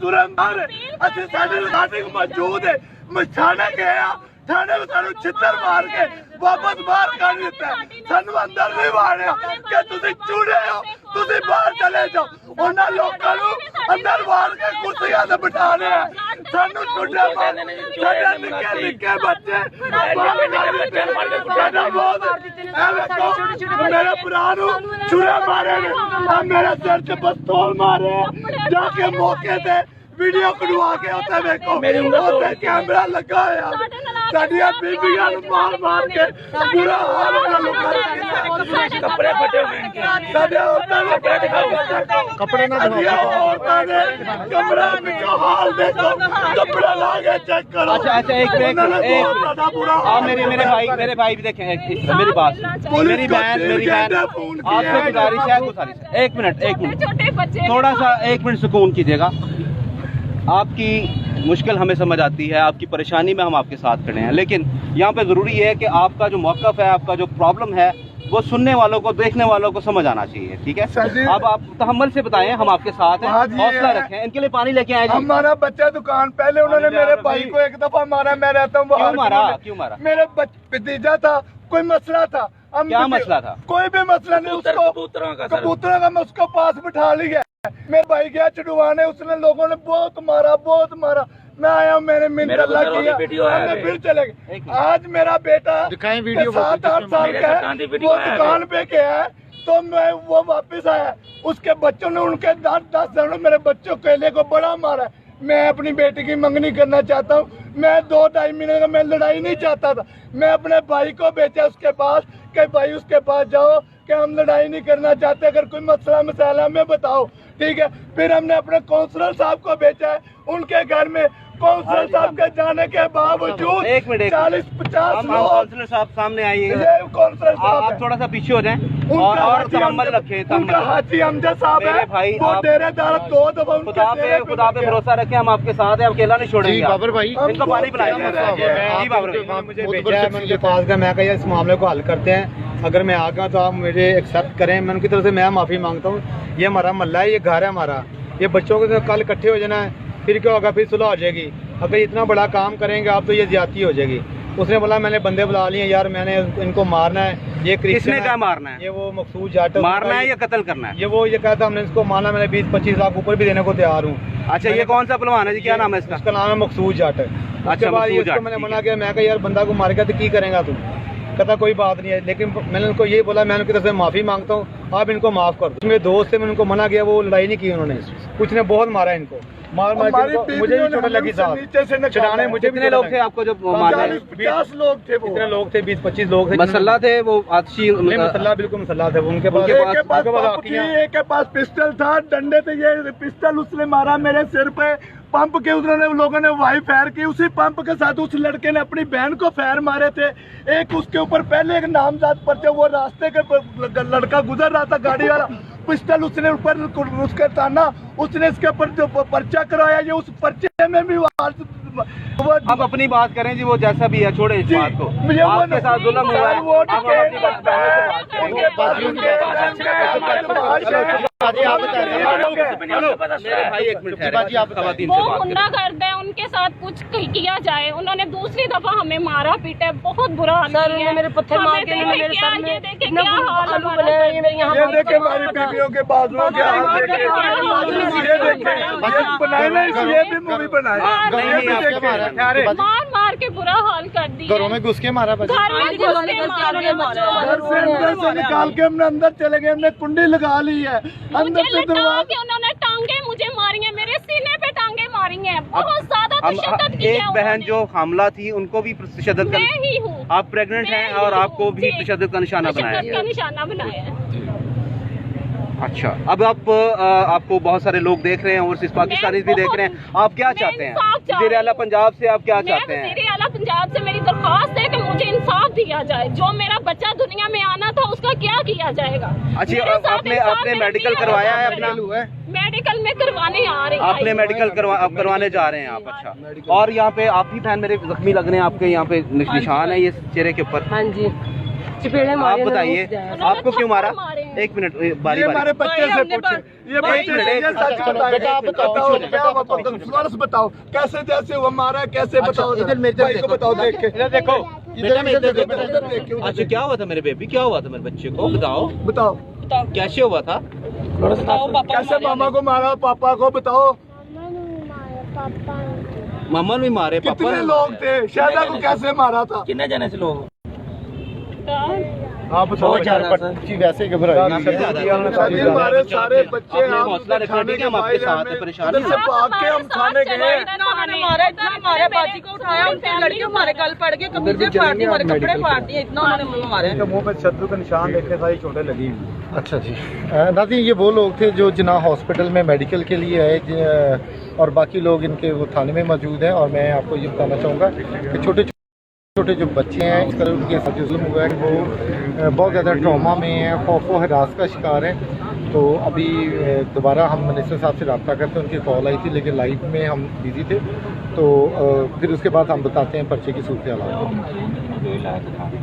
जुर्म मारे असि साडी रिकॉर्डिंग मौजूद है। मैं थाने गया, थाने में सानू छितर मार के वापस बाहर कर दिता है। सानू अंदर नहीं वाड़िया कि तुसी चूड़े हो, तुसी बाहर चले जाओ। उन्हां लोकां नू अंदर वाड़ के कुर्सियां ते बिठाने है। सानू चूड़े मार साडे निक्के निक्के बच्चे मेरे भरा नू चूड़े मारे ने, मेरे सिर च पिस्तौल मारे जाके मौके ते वीडियो कढवा के उत्ते वेखो उत्ते कैमरा लगा होया। साडियां बीबियां नू मार मार के बुरा हाल कपड़े फटे हुए हैं। साडे औरतां दे कपड़े दिखाओ, कपड़े ना दिखाओ। औरतां दे कपड़ा विचों हाल देखो, कपड़ा ला के चेक करो। अच्छा एक मेरे भाई भी देखें मेरी बात, मेरी बहन आपसे गुजारिश है, एक मिनट थोड़ा सा 1 मिनट सुकून कीजिएगा। आपकी मुश्किल हमें समझ आती है, आपकी परेशानी में हम आपके साथ खड़े हैं, लेकिन यहाँ पे ज़रूरी है कि आपका जो मौक़िफ़ है, आपका जो प्रॉब्लम है, वो सुनने वालों को, देखने वालों को समझ आना चाहिए। ठीक है, अब आप तहम्मुल से बताएं, हम आपके साथ हैं, हौसला रखें। इनके लिए पानी लेके आए। हमारा बच्चा दुकान, पहले उन्होंने मेरे भाई को एक दफा मारा, मैं रहता हूँ बाहर। क्यों मारा? मेरे भतीजा था, कोई मसला था। क्या मसला था? कोई भी मसला नहीं, उसको कबूतरों का मैं उसको पास बिठा लिया। मेरे भाई गया चढ़वाने, उसने लोगों ने बहुत मारा। मैं आया, मैंने मिन्नत अल्लाह किया, हमने फिर चले गए। आज मेरा बेटा 7-8 साल का है, वो दुकान पे गया है, तो मैं वो वापस आया। उसके बच्चों ने उनके 10 जनों मेरे बच्चों केले को बड़ा मारा। मैं अपनी बेटी की मंगनी करना चाहता हूँ। मैं 2-2.5 महीने का मैं लड़ाई नहीं चाहता था। मैं अपने भाई को बेचा उसके पास कि भाई उसके पास जाओ कि हम लड़ाई नहीं करना चाहते, अगर कोई मसला हमें बताओ। ठीक है, फिर हमने अपने काउंसलर साहब को बेचा है। उनके घर में काउंसलर साहब के जाने के बावजूद 40-50 लोग। काउंसलर साहब सामने आइए, आप थोड़ा सा पीछे हो जाएं और तहम्मुल रखें। उनका हाजी हमजा साहब है भाई, वो डेरेदार 2 दफा खुदा पे भरोसा रखें, हम आपके साथ हैं, अकेला नहीं छोड़ेंगे। बाबर भाई, इनको पानी पिलाएं। मुझे पास का, मैं कहा इस मामले को हल करते हैं। अगर मैं आ गया तो आप मुझे एक्सेप्ट करें। मैं उनकी तरफ से मैं माफ़ी मांगता हूँ। ये हमारा मोहल्ला है, ये घर है हमारा। ये बच्चों के साथ कल इकट्ठे हो जाना है, फिर क्या होगा, फिर सुलह हो जाएगी। अगर इतना बड़ा काम करेंगे आप तो ये ज्यादती हो जाएगी। उसने बोला मैंने बंदे बुला लिए यार, मैंने इनको मारना है। ये किसने क्या मारना है? ये वो मकसूद जाट मारना है या कत्ल करना है? ये कहता हमने इसको मारना, मैंने 20-25 लाख ऊपर भी देने को तैयार हूँ। अच्छा, ये कौन सा पहलवान है जी, क्या नाम है इसका? इसका नाम है मकसूद जाट। अच्छा, मैंने मना किया, मैं कहा यार बंदा को मार गया तो की करेगा तू? कहता कोई बात नहीं है। लेकिन मैंने उनको ये बोला, मैं उनकी तरफ से माफ़ी मांगता हूँ, आप इनको माफ़ कर दो। मेरे दोस्त से मैंने उनको मना किया, वो लड़ाई नहीं की उन्होंने। कुछ ने बहुत मारा इनको, मार के मुझे भी चोट लगी साहब, चढ़ाने मुझे। कितने लोग थे आपको जो मारे? 50 लोग थे। कितने लोग थे? 20-25 लोग थे। मसल्ला थे वो आतिशी? मसल्ला, बिल्कुल मसल्ला थे। उनके पास एक के पास पिस्टल था, डंडे थे। ये पिस्टल उसने मारा मेरे सिर पे। पंप के उन्होंने लोगों ने वाई फायर की, उसी पंप के साथ उस लड़के ने अपनी बहन को फायर मारे थे। एक उसके ऊपर पहले एक नामजद पर्चा, वो रास्ते के लड़का गुजर रहा था गाड़ी वाला, पिस्टल उसने ऊपर उसके ताना, उसने इसके ऊपर जो पर्चा कराया, ये उस पर्चे में भी अब अपनी बात करें जी, वो जैसा भी है छोड़े इस बात को। आपके साथ जुल्म हुआ है, वो गुंडागर्द है, उनके साथ कुछ किया जाए। उन्होंने दूसरी दफा हमें मारा पीटा, बहुत बुरा हाल है। मेरे पत्थर मार के मेरे सर में क्या हाल है। ये देखे हमारी बीवियों के बाजुओं के हाल देखे, ये देखे ये भी मूवी बनाई, मार के बुरा हाल कर दिया। घरों में घुस के मारा, घर से अंदर से निकाल के हमने अंदर चले गए, हमने कुंडी लगा ली है अंदर से। उन्होंने टांगे मुझे मारी है, मेरे सीने पे टांगे मारी है, बहुत ज्यादा तशद्दुद किया। एक बहन जो हमला थी उनको भी तशद्दुद का, मैं ही हूँ, आप प्रेग्नेंट हैं और आपको भी तशद्दुद का निशाना बनाया है। अच्छा, अब आपको बहुत सारे लोग देख रहे हैं और पाकिस्तानी भी देख रहे हैं, आप क्या चाहते हैं? वज़ीर आला पंजाब से आप क्या चाहते हैं? वज़ीर आला पंजाब से मेरी दरख्वास्त है कि मुझे इंसाफ दिया जाए। जो मेरा बच्चा दुनिया में आना था उसका क्या किया जाएगा? अच्छा, आपने मेडिकल करवाया है अपना? मेडिकल में करवाने आ रहे हैं। आपने मेडिकल करवाने जा रहे हैं आप? अच्छा, और यहाँ पे आप ही बहन मेरे जख्मी लग रहे हैं, आपके यहाँ पे निशान है ये चेहरे के ऊपर। हाँ जी, चपेड़े मारे। आप बताइए आपको क्यों मारा? एक मिनट बारी ये हमारे बारी बच्चे से पूछे, ये बच्चे से ये सच बताओ, बेटा आप बताओ, बताओ बेटा क्या आप बताओ। बताओ, बताओ कैसे जैसे हुआ मारा, कैसे बताओ, इधर मेरे भाई को बताओ देख के, इधर देखो, इधर देख के, अच्छा क्या हुआ था मेरे बेबी, क्या हुआ था मेरे बच्चे को, बताओ बताओ कैसे हुआ था? कैसे मामा को मारा, पापा को बताओ, मामा ने भी मारे, पापा कितने ने लोग थे, शायदा को कैसे मारा था, कितने जने से लोग? आप बताओ बच्ची वैसे घबराई सभी हमारे सारे बच्चे अपने हौसला रखो, ठीक है, हम आपके साथ हैं, परेशान उधर से भाग के हम थाने गए, उन्होंने मारा, इतना मारा, बाजी को उठाया, उनके लड़कियों मारे, गल पड़ गए, कमीजें फाड़ दी, हमारे कपड़े फाड़ दिए, इतना उन्होंने मारे। मुंह पे शत्रु के निशान देखने सारी चोटें लगी हुई। अच्छा जी, नाज़रीन ये वो लोग थे जो जिन्ना हॉस्पिटल में मेडिकल के लिए आए और बाकी लोग इनके वो थाने में मौजूद हैं। और मैं आपको ये बताना चाहूँगा कि छोटे छोटे जो बच्चे हैं इस तरह उनके साथ जो जुल्म हुआ है वो बहुत ज़्यादा ट्रॉमा में हैं, खौफ व हरास का शिकार हैं। तो अभी दोबारा हम मिनिस्टर साहब से रब्ता करते हैं, उनकी कॉल आई थी लेकिन लाइव में हम बिजी थे, तो फिर उसके बाद हम बताते हैं पर्चे की सूरत हाल।